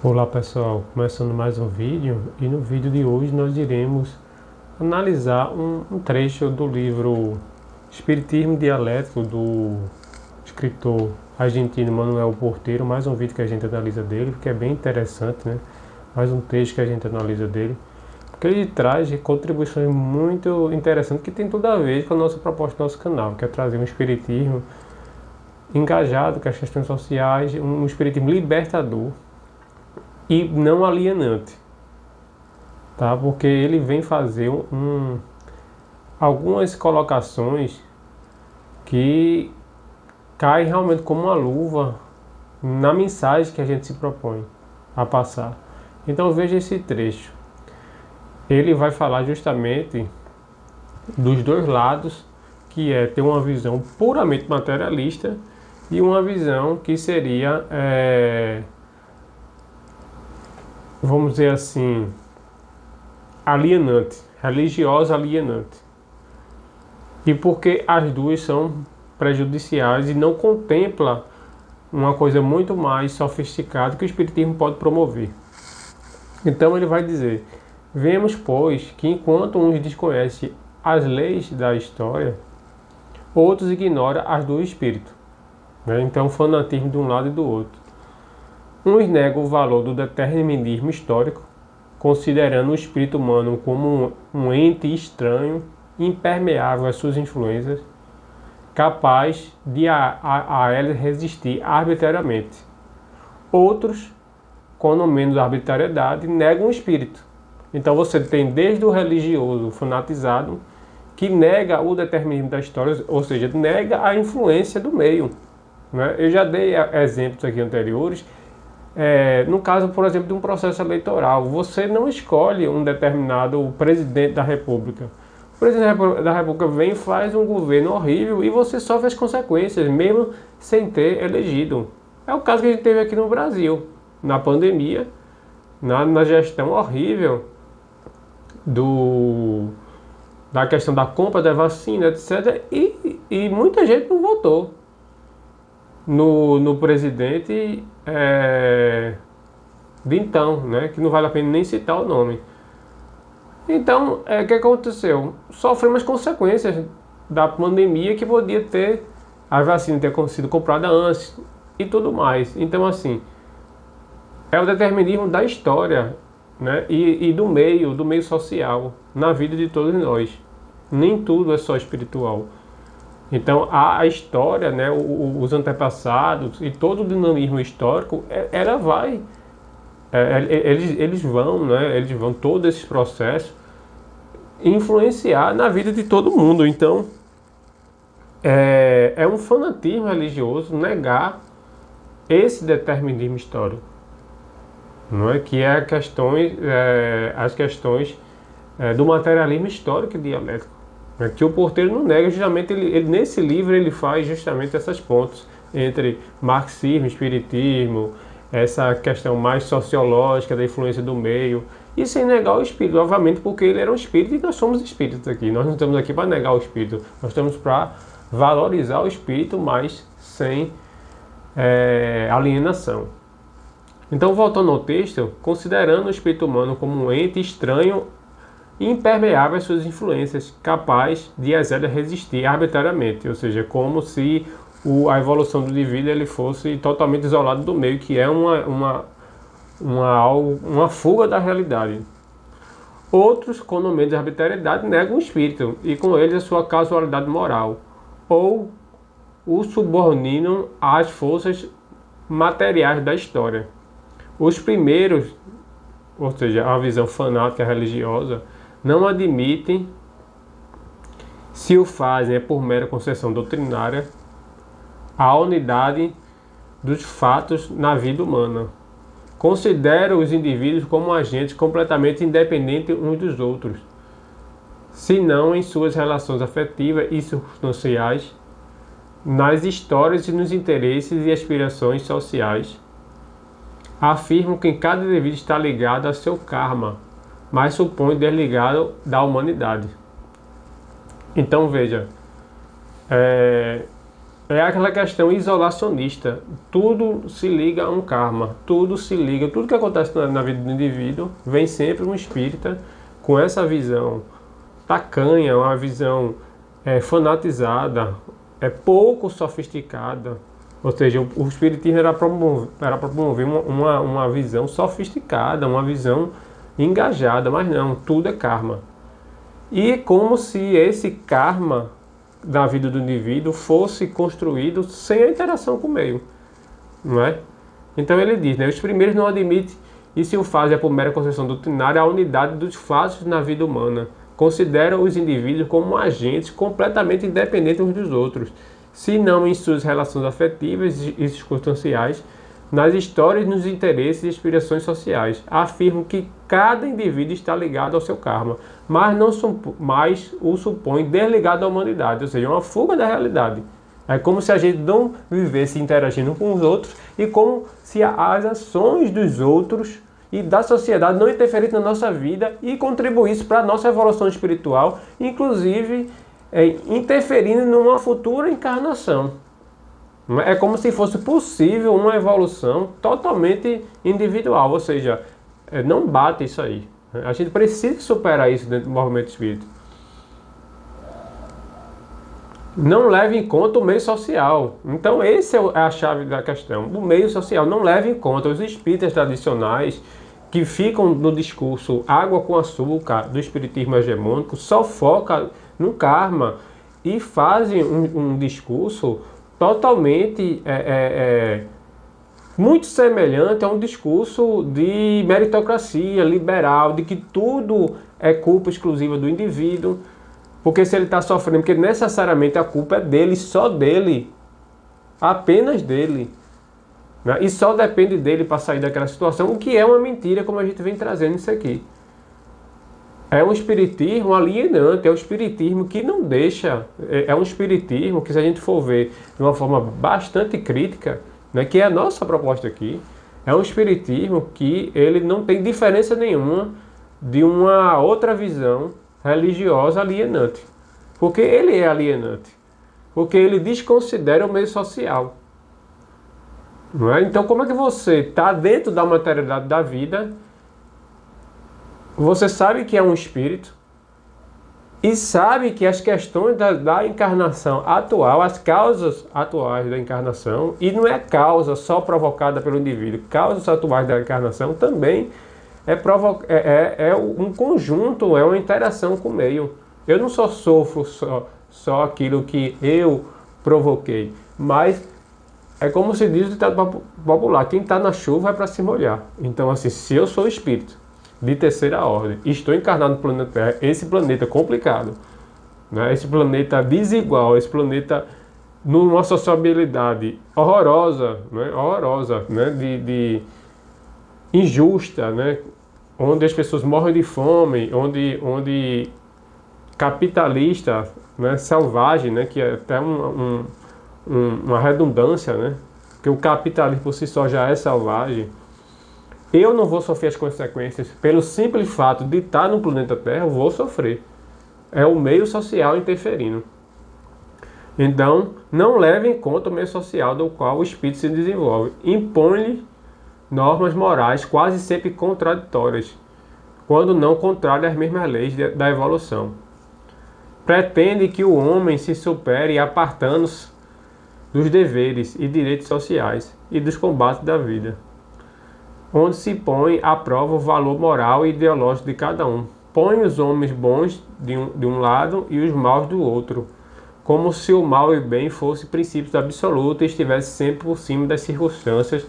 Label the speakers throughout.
Speaker 1: Olá pessoal, começando mais um vídeo e no vídeo de hoje nós iremos analisar um trecho do livro Espiritismo Dialético do escritor argentino Manuel Porteiro, mais um vídeo que a gente analisa dele, que é bem interessante, né? Mais um texto que a gente analisa dele, porque ele traz contribuições muito interessantes que tem tudo a ver com a nossa proposta do nosso canal, que é trazer um espiritismo engajado com as questões sociais, um espiritismo libertador e não alienante, tá? Porque ele vem fazer algumas colocações que caem realmente como uma luva na mensagem que a gente se propõe a passar. Então veja esse trecho. Ele vai falar justamente dos dois lados, que é ter uma visão puramente materialista e uma visão que seria vamos dizer assim, alienante, religiosa alienante. E porque as duas são prejudiciais e não contempla uma coisa muito mais sofisticada que o Espiritismo pode promover. Então ele vai dizer: vemos, pois, que enquanto uns desconhecem as leis da história, outros ignoram as do Espírito. Então fanatismo de um lado e do outro. Uns negam o valor do determinismo histórico, considerando o espírito humano como um ente estranho, impermeável às suas influências, capaz de a elas resistir arbitrariamente. Outros, com no menos arbitrariedade, negam o espírito. Então você tem desde o religioso fanatizado, que nega o determinismo da história, ou seja, nega a influência do meio. Eu já dei exemplos aqui anteriores. No caso, por exemplo, de um processo eleitoral, você não escolhe um determinado presidente da República. O presidente da República vem e faz um governo horrível e você sofre as consequências, mesmo sem ter elegido. É o caso que a gente teve aqui no Brasil, na pandemia, na gestão horrível da questão da compra da vacina, etc. E muita gente não votou no presidente de então, né, que não vale a pena nem citar o nome. Então, o que aconteceu? Sofremos as consequências da pandemia, que podia ter a vacina ter sido comprada antes e tudo mais. Então, assim, é o determinismo da história, né, e do meio social na vida de todos nós. Nem tudo é só espiritual. Então a história, né, os antepassados e todo o dinamismo histórico, ela vai, eles vão, né, eles vão todo esse processo influenciar na vida de todo mundo. Então é um fanatismo religioso negar esse determinismo histórico, não é? Que é as questões do materialismo histórico e dialético. Que o Porteiro não nega, justamente ele nesse livro ele faz justamente essas pontes entre marxismo, espiritismo, essa questão mais sociológica da influência do meio, e sem negar o espírito, obviamente, porque ele era um espírito e nós somos espíritos aqui. Nós não estamos aqui para negar o espírito, nós estamos para valorizar o espírito, mas sem alienação. Então, voltando ao texto, considerando o espírito humano como um ente estranho, impermeável às suas influências, capaz de as elas resistir arbitrariamente, ou seja, como se a evolução do indivíduo ele fosse totalmente isolado do meio, que é uma fuga da realidade. Outros, com o medo de arbitrariedade, negam o espírito e com ele a sua casualidade moral, ou o subordinam às forças materiais da história. Os primeiros, ou seja, a visão fanática religiosa, não admitem, se o fazem por mera concessão doutrinária, a unidade dos fatos na vida humana. Consideram os indivíduos como agentes completamente independentes uns dos outros, se não em suas relações afetivas e circunstanciais, nas histórias e nos interesses e aspirações sociais. Afirmam que cada indivíduo está ligado a seu karma, mas supõe desligado da humanidade. Então veja, é aquela questão isolacionista. Tudo se liga a um karma, tudo se liga, tudo que acontece na vida do indivíduo vem sempre um espírita com essa visão tacanha, uma visão fanatizada, pouco sofisticada. Ou seja, o espiritismo era para promover uma visão sofisticada, uma visão engajada, mas não, tudo é karma. E como se esse karma da vida do indivíduo fosse construído sem a interação com o meio, não é? Então ele diz, né, os primeiros não admitem, e se o fazem por mera concepção doutrinária, a unidade dos fatos na vida humana. Consideram os indivíduos como agentes completamente independentes uns dos outros, se não em suas relações afetivas e circunstanciais, nas histórias, nos interesses e aspirações sociais. Afirmam que cada indivíduo está ligado ao seu karma, mas não mais o supõe desligado da humanidade, ou seja, uma fuga da realidade. É como se a gente não vivesse interagindo com os outros e como se as ações dos outros e da sociedade não interferissem na nossa vida e contribuíssem para a nossa evolução espiritual, inclusive interferindo numa futura encarnação. É como se fosse possível uma evolução totalmente individual, ou seja, não bate isso aí. A gente precisa superar isso dentro do movimento espírita. Não leve em conta o meio social. Então essa é a chave da questão. O meio social não leva em conta os espíritas tradicionais que ficam no discurso água com açúcar do espiritismo hegemônico, só foca no karma e fazem um discurso totalmente muito semelhante a um discurso de meritocracia liberal, de que tudo é culpa exclusiva do indivíduo, porque se ele está sofrendo, porque necessariamente a culpa é dele, só dele, apenas dele, né? E só depende dele para sair daquela situação, o que é uma mentira, como a gente vem trazendo isso aqui. É um espiritismo alienante, é um espiritismo que não deixa, é um espiritismo que, se a gente for ver de uma forma bastante crítica, né, que é a nossa proposta aqui, é um espiritismo que ele não tem diferença nenhuma de uma outra visão religiosa alienante. Porque ele é alienante, porque ele desconsidera o meio social. Não é? Então como é que você está dentro da materialidade da vida, você sabe que é um espírito e sabe que as questões da encarnação atual, as causas atuais da encarnação, e não é causa só provocada pelo indivíduo, causas atuais da encarnação também é um conjunto, é uma interação com o meio. Eu não só sofro só aquilo que eu provoquei, mas é como se diz o ditado popular, quem está na chuva é para se molhar. Então assim, se eu sou espírito de terceira ordem, estou encarnado no planeta Terra, esse planeta complicado, né? Esse planeta desigual, esse planeta numa sociabilidade horrorosa, né? Horrorosa, né? De injusta, né? Onde as pessoas morrem de fome, onde capitalista, né? Selvagem, né? Que é até uma redundância, né? Porque o capitalismo por si só já é selvagem. Eu não vou sofrer as consequências pelo simples fato de estar no planeta Terra, eu vou sofrer. É o meio social interferindo. Então, não leve em conta o meio social do qual o espírito se desenvolve. Impõe-lhe normas morais quase sempre contraditórias, quando não contrárias às mesmas leis da evolução. Pretende que o homem se supere apartando-se dos deveres e direitos sociais e dos combates da vida, onde se põe à prova o valor moral e ideológico de cada um. Põe os homens bons de um lado e os maus do outro, como se o mal e o bem fossem princípios absolutos e estivessem sempre por cima das circunstâncias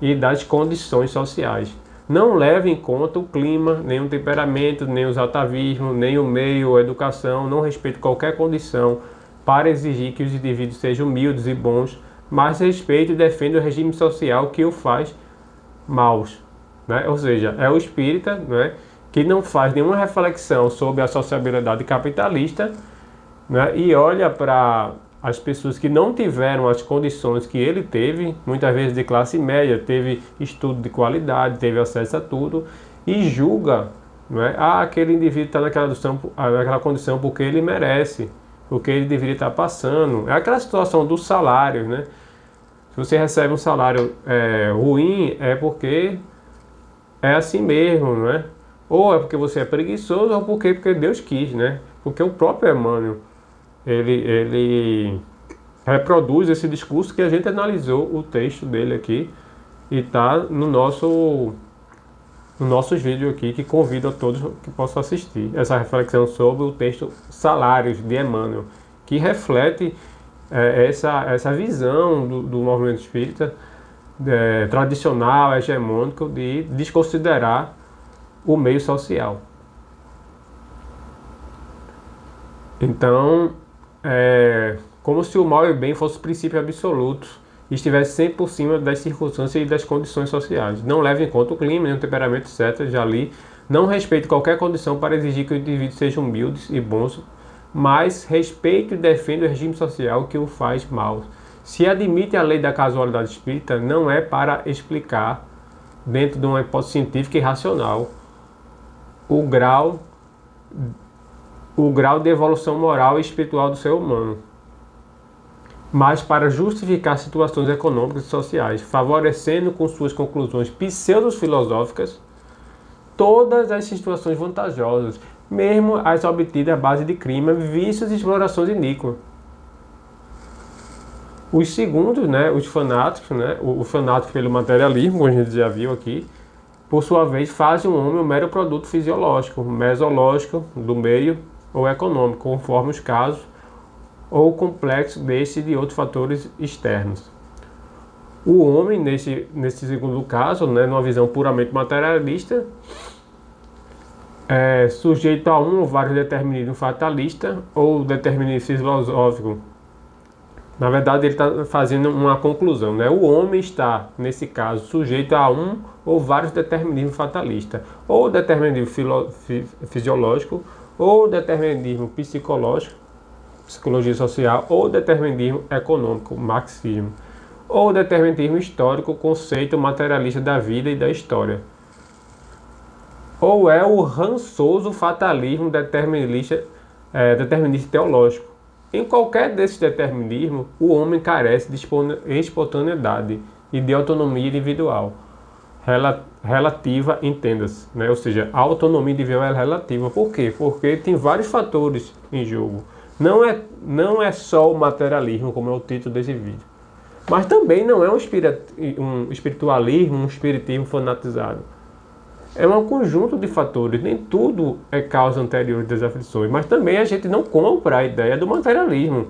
Speaker 1: e das condições sociais. Não leva em conta o clima, nem o temperamento, nem os atavismos, nem o meio, a educação, não respeita qualquer condição para exigir que os indivíduos sejam humildes e bons, mas respeita e defende o regime social que o faz maus, né? Ou seja, é o espírita, né, que não faz nenhuma reflexão sobre a sociabilidade capitalista, né, e olha para as pessoas que não tiveram as condições que ele teve, muitas vezes de classe média, teve estudo de qualidade, teve acesso a tudo, e julga, né, aquele indivíduo está naquela condição porque ele merece. o que ele deveria estar passando. É aquela situação dos salários, né? Se você recebe um salário ruim, é porque é assim mesmo, não é? Ou é porque você é preguiçoso, ou porque Deus quis, né? Porque o próprio Emmanuel, ele reproduz esse discurso que a gente analisou o texto dele aqui e está nos nossos vídeos aqui, que convido a todos que possam assistir essa reflexão sobre o texto Salários de Emmanuel, que reflete essa visão do movimento espírita tradicional, hegemônico, de desconsiderar o meio social. Então, como se o mal e o bem fossem princípios absolutos e estivesse sempre por cima das circunstâncias e das condições sociais. Não leva em conta o clima, nem o temperamento, etc. Já li. Não respeite qualquer condição para exigir que o indivíduo seja humilde e bons, mas respeite e defenda o regime social que o faz mal. Se admite a lei da casualidade espírita, não é para explicar, dentro de uma hipótese científica e racional, o grau de evolução moral e espiritual do ser humano, mas para justificar situações econômicas e sociais, favorecendo com suas conclusões pseudo-filosóficas todas as situações vantajosas, mesmo as obtidas à base de crime, vícios e explorações iníquas. Os segundos, né, os fanáticos, né, o fanático pelo materialismo, como a gente já viu aqui, por sua vez, fazem um homem um mero produto fisiológico, mesológico, do meio ou econômico, conforme os casos, ou complexo desse e de outros fatores externos. O homem, nesse segundo caso, né, numa visão puramente materialista, é sujeito a um ou vários determinismos fatalistas ou determinismo filosófico. Na verdade, ele está fazendo uma conclusão, né? O homem está, nesse caso, sujeito a um ou vários determinismos fatalistas, ou determinismo fisiológico, ou determinismo psicológico, psicologia social, ou determinismo econômico, marxismo, ou determinismo histórico, conceito materialista da vida e da história, ou é o rançoso fatalismo determinista teológico. Em qualquer desses determinismos, o homem carece de espontaneidade e de autonomia individual relativa, entenda-se, né? Ou seja, a autonomia individual é relativa. Por quê? Porque tem vários fatores em jogo. Não é só o materialismo, como é o título desse vídeo, mas também não é um espiritualismo, um espiritismo fanatizado. É um conjunto de fatores, nem tudo é causa anterior das aflições, mas também a gente não compra a ideia do materialismo,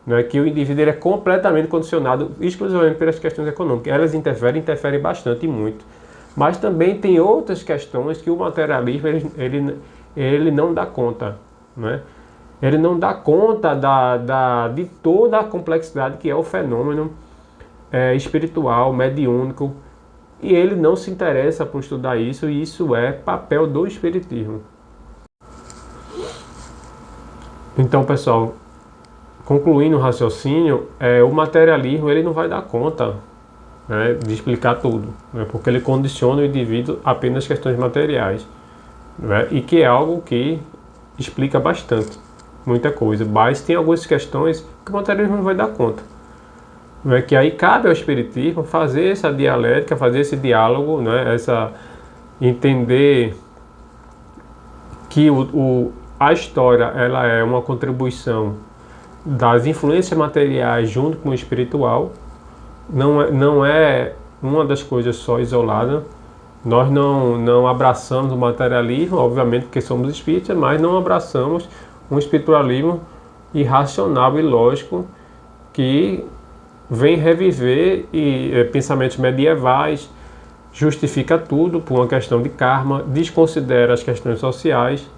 Speaker 1: né, que o indivíduo é completamente condicionado exclusivamente pelas questões econômicas. Elas interferem bastante e muito. Mas também tem outras questões que o materialismo ele não dá conta, né? Ele não dá conta de toda a complexidade que é o fenômeno espiritual, mediúnico, e ele não se interessa por estudar isso, e isso é papel do espiritismo. Então, pessoal, concluindo o raciocínio, o materialismo ele não vai dar conta, né, de explicar tudo, né, porque ele condiciona o indivíduo apenas questões materiais, né, e que é algo que explica bastante, muita coisa, mas tem algumas questões que o materialismo não vai dar conta. Não é que aí cabe ao espiritismo fazer essa dialética, fazer esse diálogo, né, entender que a história ela é uma contribuição das influências materiais junto com o espiritual, não é uma das coisas só isolada. Nós não abraçamos o materialismo, obviamente porque somos espíritas, mas não abraçamos um espiritualismo irracional e lógico que vem reviver pensamentos medievais, justifica tudo por uma questão de karma, desconsidera as questões sociais,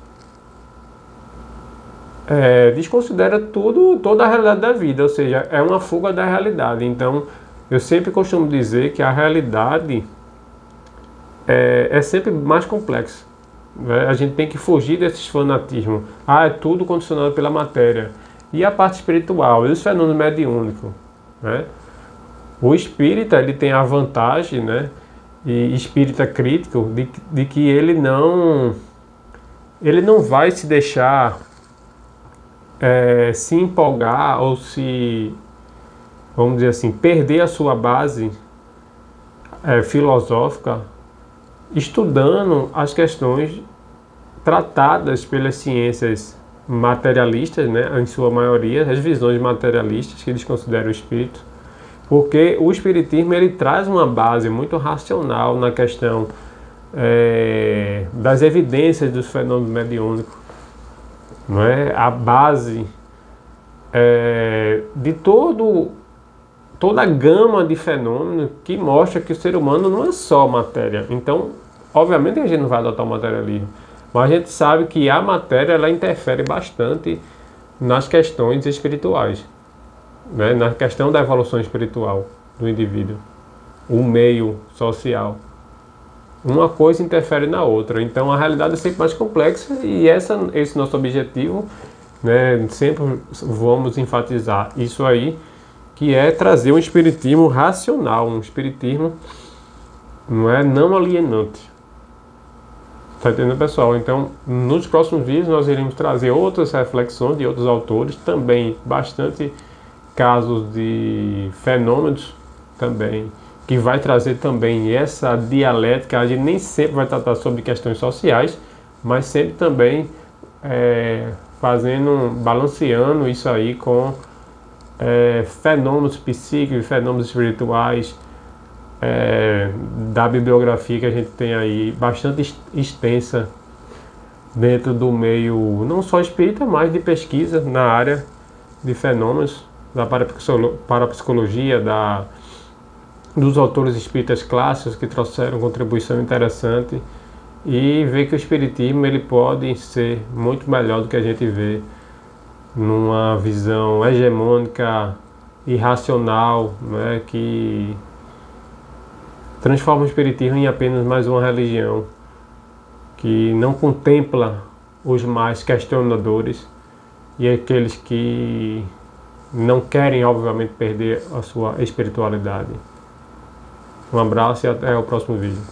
Speaker 1: desconsidera toda a realidade da vida, ou seja, é uma fuga da realidade. Então, eu sempre costumo dizer que a realidade é sempre mais complexa, né? A gente tem que fugir desses fanatismos. É tudo condicionado pela matéria. E a parte espiritual, e os fenômenos mediúnicos, né? O espírita ele tem a vantagem, né, e espírita crítico, de que ele não vai se deixar se empolgar ou se, vamos dizer assim, perder a sua base filosófica estudando as questões tratadas pelas ciências materialistas, né, em sua maioria, as visões materialistas que eles consideram o espírito, porque o espiritismo ele traz uma base muito racional na questão das evidências dos fenômenos mediúnicos, não é? A base de toda a gama de fenômenos que mostra que o ser humano não é só matéria. Então, obviamente a gente não vai adotar o materialismo, mas a gente sabe que a matéria ela interfere bastante nas questões espirituais, né? Na questão da evolução espiritual do indivíduo, o meio social. Uma coisa interfere na outra, então a realidade é sempre mais complexa e esse nosso objetivo, né, sempre vamos enfatizar isso aí, que é trazer um espiritismo racional, um espiritismo não alienante. Tá entendendo, pessoal? Então, nos próximos vídeos nós iremos trazer outras reflexões de outros autores, também bastante casos de fenômenos também, que vai trazer também essa dialética. A gente nem sempre vai tratar sobre questões sociais, mas sempre também balanceando isso aí com fenômenos psíquicos, fenômenos espirituais, da bibliografia que a gente tem aí bastante extensa dentro do meio não só espírita, mas de pesquisa na área de fenômenos, da parapsicologia, dos autores espíritas clássicos que trouxeram contribuição interessante, e ver que o espiritismo ele pode ser muito melhor do que a gente vê numa visão hegemônica e racional, né, que transforma o espiritismo em apenas mais uma religião que não contempla os mais questionadores e aqueles que não querem, obviamente, perder a sua espiritualidade. Um abraço e até o próximo vídeo.